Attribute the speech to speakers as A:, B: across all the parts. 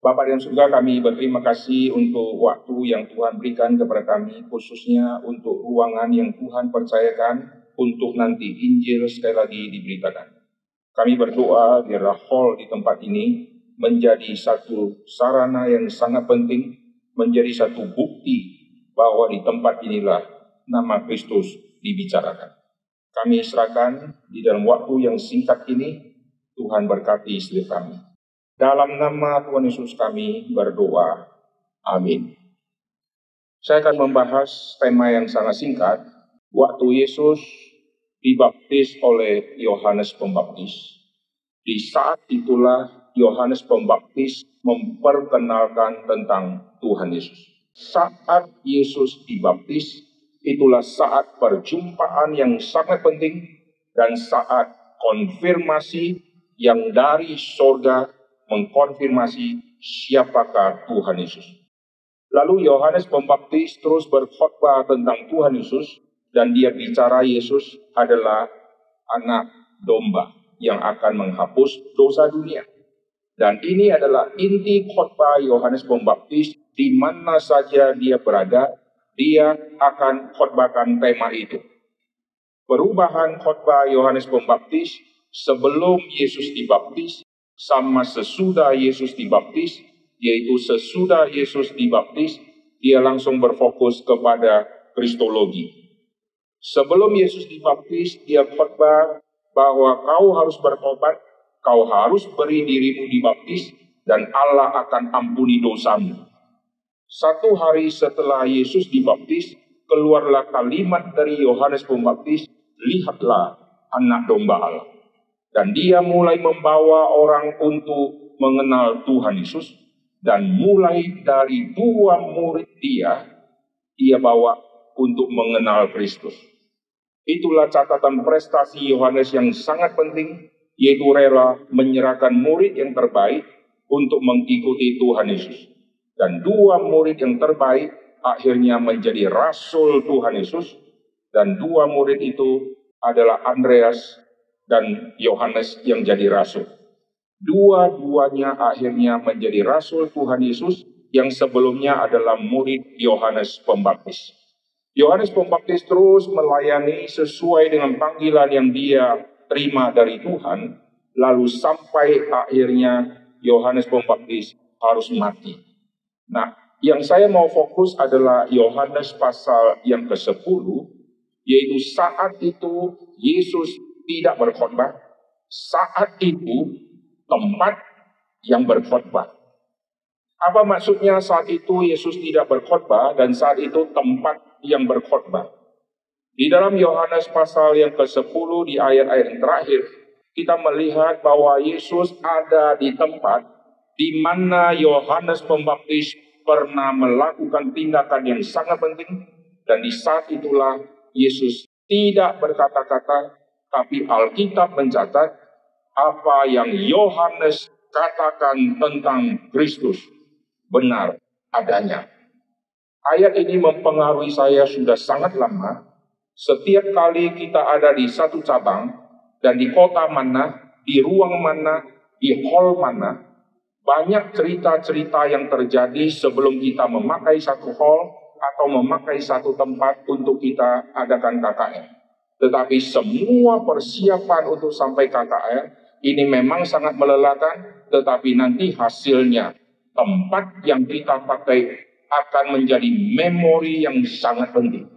A: Bapa yang surga, kami berterima kasih untuk waktu yang Tuhan berikan kepada kami, khususnya untuk ruangan yang Tuhan percayakan untuk nanti Injil sekali lagi diberitakan. Kami berdoa biarlah hall di tempat ini menjadi satu sarana yang sangat penting, menjadi satu bukti bahwa di tempat inilah nama Kristus dibicarakan. Kami serahkan di dalam waktu yang singkat ini, Tuhan berkati setiap kami. Dalam nama Tuhan Yesus kami berdoa. Amin. Saya akan membahas tema yang sangat singkat, waktu Yesus dibaptis oleh Yohanes Pembaptis. Di saat itulah Yohanes Pembaptis memperkenalkan tentang Tuhan Yesus. Saat Yesus dibaptis, itulah saat perjumpaan yang sangat penting dan saat konfirmasi yang dari surga mengkonfirmasi siapakah Tuhan Yesus. Lalu Yohanes Pembaptis terus berkhotbah tentang Tuhan Yesus dan dia bicara Yesus adalah anak domba yang akan menghapus dosa dunia. Dan ini adalah inti khotbah Yohanes Pembaptis, di mana saja dia berada, dia akan khotbahkan tema itu. Perubahan khotbah Yohanes Pembaptis sebelum Yesus dibaptis sama sesudah Yesus dibaptis, yaitu sesudah Yesus dibaptis, dia langsung berfokus kepada kristologi. Sebelum Yesus dibaptis, dia khotbah bahwa kau harus bertobat, kau harus beri dirimu dibaptis, dan Allah akan ampuni dosamu. 1 hari setelah Yesus dibaptis, keluarlah kalimat dari Yohanes Pembaptis, lihatlah anak domba Allah. Dan dia mulai membawa orang untuk mengenal Tuhan Yesus, dan mulai dari 2 murid dia bawa untuk mengenal Kristus. Itulah catatan prestasi Yohanes yang sangat penting, yaitu rela menyerahkan murid yang terbaik untuk mengikuti Tuhan Yesus. Dan 2 murid yang terbaik akhirnya menjadi rasul Tuhan Yesus, dan 2 murid itu adalah Andreas dan Yohanes yang jadi rasul. Dua-duanya akhirnya menjadi rasul Tuhan Yesus yang sebelumnya adalah murid Yohanes Pembaptis. Yohanes Pembaptis terus melayani sesuai dengan panggilan yang dia terima dari Tuhan, lalu sampai akhirnya Yohanes Pembaptis harus mati. Nah, yang saya mau fokus adalah Yohanes pasal yang ke-10, yaitu saat itu Yesus tidak berkhotbah, saat itu tempat yang berkhotbah. Apa maksudnya saat itu Yesus tidak berkhotbah dan saat itu tempat yang berkhotbah? Di dalam Yohanes pasal yang ke-10 di ayat-ayat yang terakhir, kita melihat bahwa Yesus ada di tempat di mana Yohanes Pembaptis pernah melakukan tindakan yang sangat penting, dan di saat itulah Yesus tidak berkata-kata, tapi Alkitab mencatat apa yang Yohanes katakan tentang Kristus benar adanya. Ayat ini mempengaruhi saya sudah sangat lama. Setiap kali kita ada di satu cabang, dan di kota mana, di ruang mana, di hall mana, banyak cerita-cerita yang terjadi sebelum kita memakai satu hall atau memakai satu tempat untuk kita adakan KKR. Tetapi semua persiapan untuk sampai KKR ini memang sangat melelahkan, tetapi nanti hasilnya tempat yang kita pakai akan menjadi memori yang sangat penting.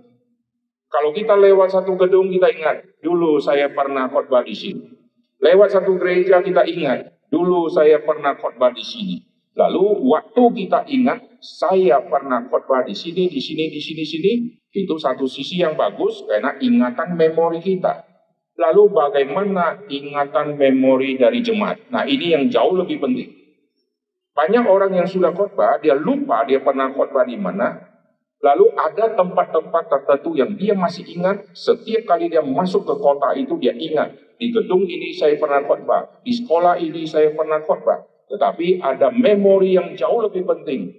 A: Kalau kita lewat satu gedung, kita ingat, dulu saya pernah khotbah di sini. Lewat satu gereja, kita ingat, dulu saya pernah khotbah di sini. Lalu waktu kita ingat, saya pernah khotbah di sini, di sini, di sini, sini, itu satu sisi yang bagus karena ingatan memori kita. Lalu bagaimana ingatan memori dari jemaat? Nah, ini yang jauh lebih penting. Banyak orang yang sudah khotbah, dia lupa dia pernah khotbah di mana. Lalu ada tempat-tempat tertentu yang dia masih ingat. Setiap kali dia masuk ke kota itu, dia ingat. Di gedung ini saya pernah khotbah. Di sekolah ini saya pernah khotbah. Tetapi ada memori yang jauh lebih penting.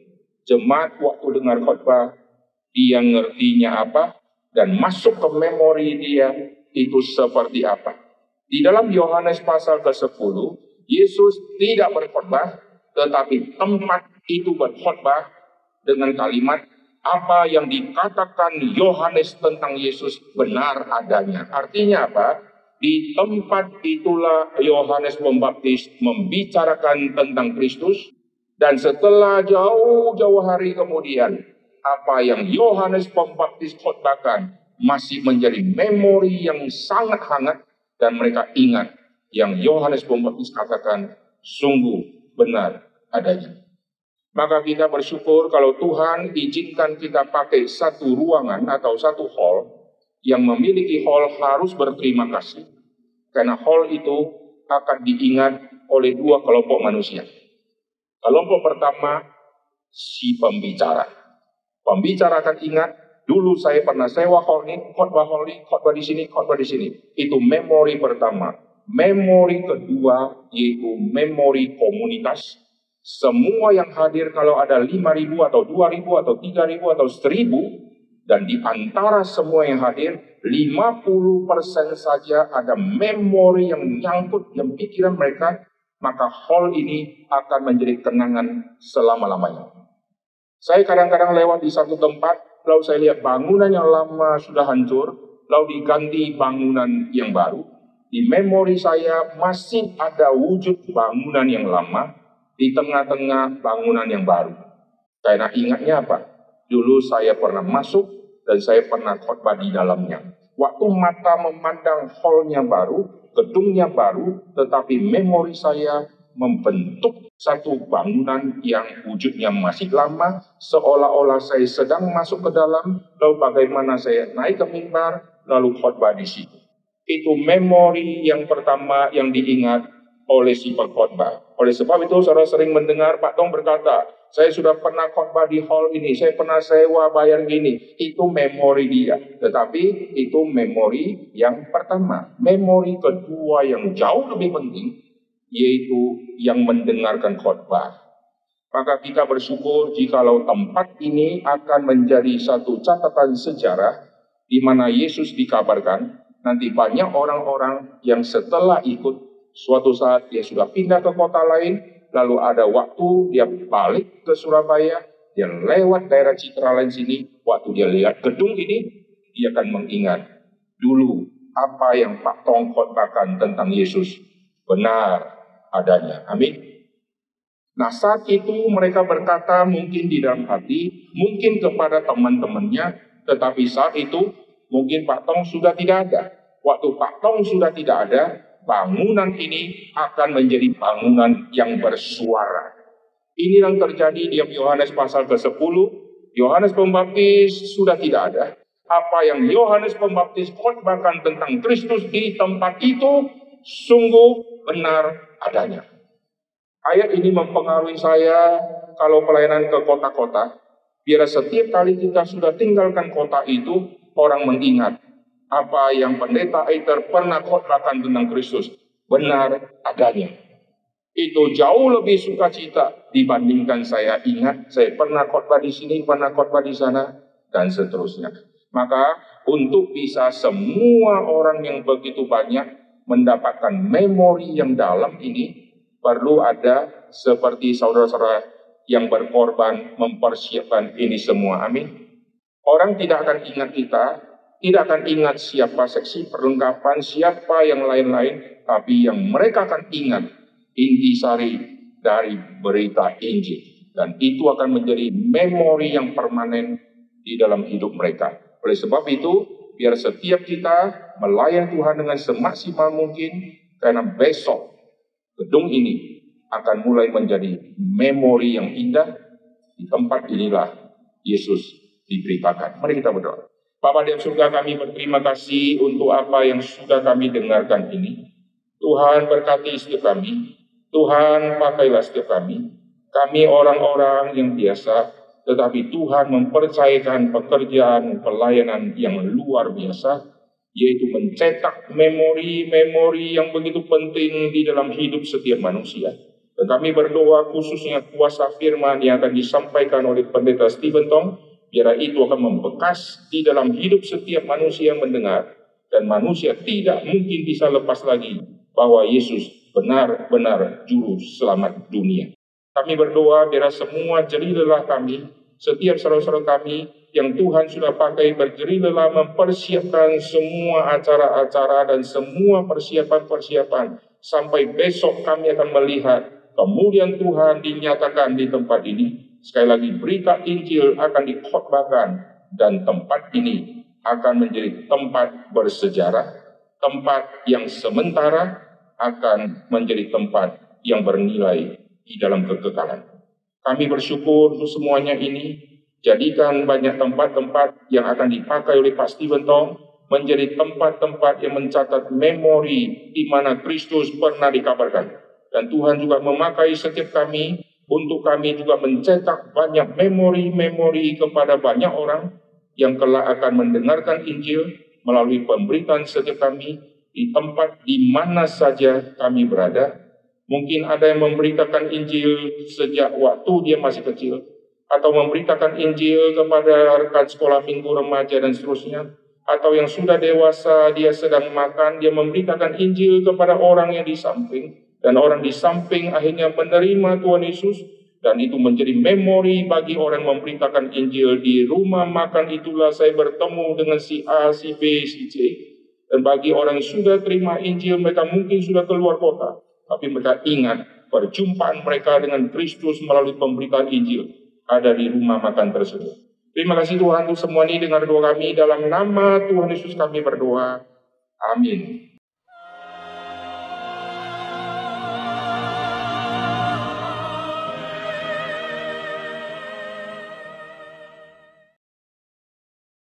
A: Jemaat waktu dengar khotbah, dia ngertinya apa, dan masuk ke memori dia itu seperti apa. Di dalam Yohanes pasal ke-10, Yesus tidak berkhotbah, tetapi tempat itu berkhotbah dengan kalimat, apa yang dikatakan Yohanes tentang Yesus benar adanya. Artinya apa? Di tempat itulah Yohanes Pembaptis membicarakan tentang Kristus, dan setelah jauh-jauh hari kemudian, apa yang Yohanes Pembaptis khotbahkan masih menjadi memori yang sangat hangat, dan mereka ingat yang Yohanes Pembaptis katakan sungguh benar adanya. Maka kita bersyukur kalau Tuhan izinkan kita pakai satu ruangan atau satu hall. Yang memiliki hall harus berterima kasih, karena hall itu akan diingat oleh dua kelompok manusia. Kelompok pertama, si pembicara. Pembicara akan ingat, dulu saya pernah sewa hall ini, khotbah di sini, khotbah di sini. Itu memori pertama. Memori kedua, yaitu memori komunitas. Semua yang hadir, kalau ada 5.000 atau 2.000 atau 3.000 atau 1.000, dan di antara semua yang hadir, 50% saja ada memori yang nyangkut dalam pikiran mereka, maka hall ini akan menjadi kenangan selama-lamanya. Saya kadang-kadang lewat di satu tempat, lalu saya lihat bangunan yang lama sudah hancur, lalu diganti bangunan yang baru. Di memori saya masih ada wujud bangunan yang lama, di tengah-tengah bangunan yang baru. Karena ingatnya apa? Dulu saya pernah masuk dan saya pernah khotbah di dalamnya. Waktu mata memandang hallnya baru, gedungnya baru, tetapi memori saya membentuk satu bangunan yang wujudnya masih lama, seolah-olah saya sedang masuk ke dalam, lalu bagaimana saya naik ke mimbar, lalu khotbah di situ. Itu memori yang pertama yang diingat oleh si pengkhotbah. Oleh sebab itu, saudara sering mendengar Pak Tong berkata, saya sudah pernah khotbah di hall ini, saya pernah sewa bayar gini. Itu memori dia. Tetapi itu memori yang pertama. Memori kedua yang jauh lebih penting, yaitu yang mendengarkan khotbah. Maka kita bersyukur jikalau tempat ini akan menjadi satu catatan sejarah di mana Yesus dikabarkan. Nanti banyak orang-orang yang setelah ikut, suatu saat dia sudah pindah ke kota lain, lalu ada waktu dia balik ke Surabaya, dia lewat daerah Citraland sini, waktu dia lihat gedung ini, dia akan mengingat dulu apa yang Pak Tong khotbahkan tentang Yesus benar adanya. Amin. Nah, saat itu mereka berkata mungkin di dalam hati, mungkin kepada teman-temannya, tetapi saat itu mungkin Pak Tong sudah tidak ada. Waktu Pak Tong sudah tidak ada, bangunan ini akan menjadi bangunan yang bersuara. Ini yang terjadi di Yohanes pasal ke-10. Yohanes Pembaptis sudah tidak ada. Apa yang Yohanes Pembaptis khotbahkan tentang Kristus di tempat itu sungguh benar adanya. Ayat ini mempengaruhi saya kalau pelayanan ke kota-kota. Biar setiap kali kita sudah tinggalkan kota itu, orang mengingat apa yang pendeta Eiter pernah khotbahkan tentang Kristus benar adanya. Itu jauh lebih sukacita dibandingkan saya ingat saya pernah khotbah di sini, pernah khotbah di sana, dan seterusnya. Maka untuk bisa semua orang yang begitu banyak mendapatkan memori yang dalam ini, perlu ada seperti saudara-saudara yang berkorban mempersiapkan ini semua. Amin. Orang tidak akan ingat kita, tidak akan ingat siapa seksi perlengkapan, siapa yang lain-lain, tapi yang mereka akan ingat intisari dari berita Injil. Dan itu akan menjadi memori yang permanen di dalam hidup mereka. Oleh sebab itu, biar setiap kita melayani Tuhan dengan semaksimal mungkin, karena besok gedung ini akan mulai menjadi memori yang indah. Di tempat inilah Yesus diberitakan. Mari kita berdoa. Bapa di surga, kami berterima kasih untuk apa yang sudah kami dengarkan ini. Tuhan berkati setiap kami. Tuhan pakailah setiap kami. Kami orang-orang yang biasa, tetapi Tuhan mempercayakan pekerjaan pelayanan yang luar biasa, yaitu mencetak memori-memori yang begitu penting di dalam hidup setiap manusia. Dan kami berdoa khususnya kuasa firman yang akan disampaikan oleh pendeta Stephen Tong, biar itu akan membekas di dalam hidup setiap manusia yang mendengar, dan manusia tidak mungkin bisa lepas lagi bahwa Yesus benar-benar juru selamat dunia. Kami berdoa biar semua jerih lelah kami, setiap saudara-saudara kami yang Tuhan sudah pakai berjerih lelah mempersiapkan semua acara-acara dan semua persiapan-persiapan. Sampai besok kami akan melihat kemuliaan Tuhan dinyatakan di tempat ini. Sekali lagi berita Injil akan dikhotbahkan dan tempat ini akan menjadi tempat bersejarah, tempat yang sementara akan menjadi tempat yang bernilai di dalam kekekalan. Kami bersyukur untuk semuanya ini. Jadikan banyak tempat-tempat yang akan dipakai oleh Pak Stephen Tong menjadi tempat-tempat yang mencatat memori di mana Kristus pernah dikabarkan. Dan Tuhan juga memakai setiap kami untuk kami juga mencetak banyak memori-memori kepada banyak orang yang kelak akan mendengarkan Injil melalui pemberitaan setiap kami di tempat di mana saja kami berada. Mungkin ada yang memberitakan Injil sejak waktu dia masih kecil, atau memberitakan Injil kepada rekan sekolah minggu remaja dan seterusnya, atau yang sudah dewasa dia sedang makan, dia memberitakan Injil kepada orang yang di samping, dan orang di samping akhirnya menerima Tuhan Yesus, dan itu menjadi memori bagi orang yang memberitakan Injil. Di rumah makan itulah saya bertemu dengan si A, si B, si C. Dan bagi orang yang sudah terima Injil, mereka mungkin sudah keluar kota, tapi mereka ingat perjumpaan mereka dengan Kristus melalui pemberitaan Injil ada di rumah makan tersebut. Terima kasih Tuhan untuk semua ini, dengar doa kami dalam nama Tuhan Yesus kami berdoa. Amin.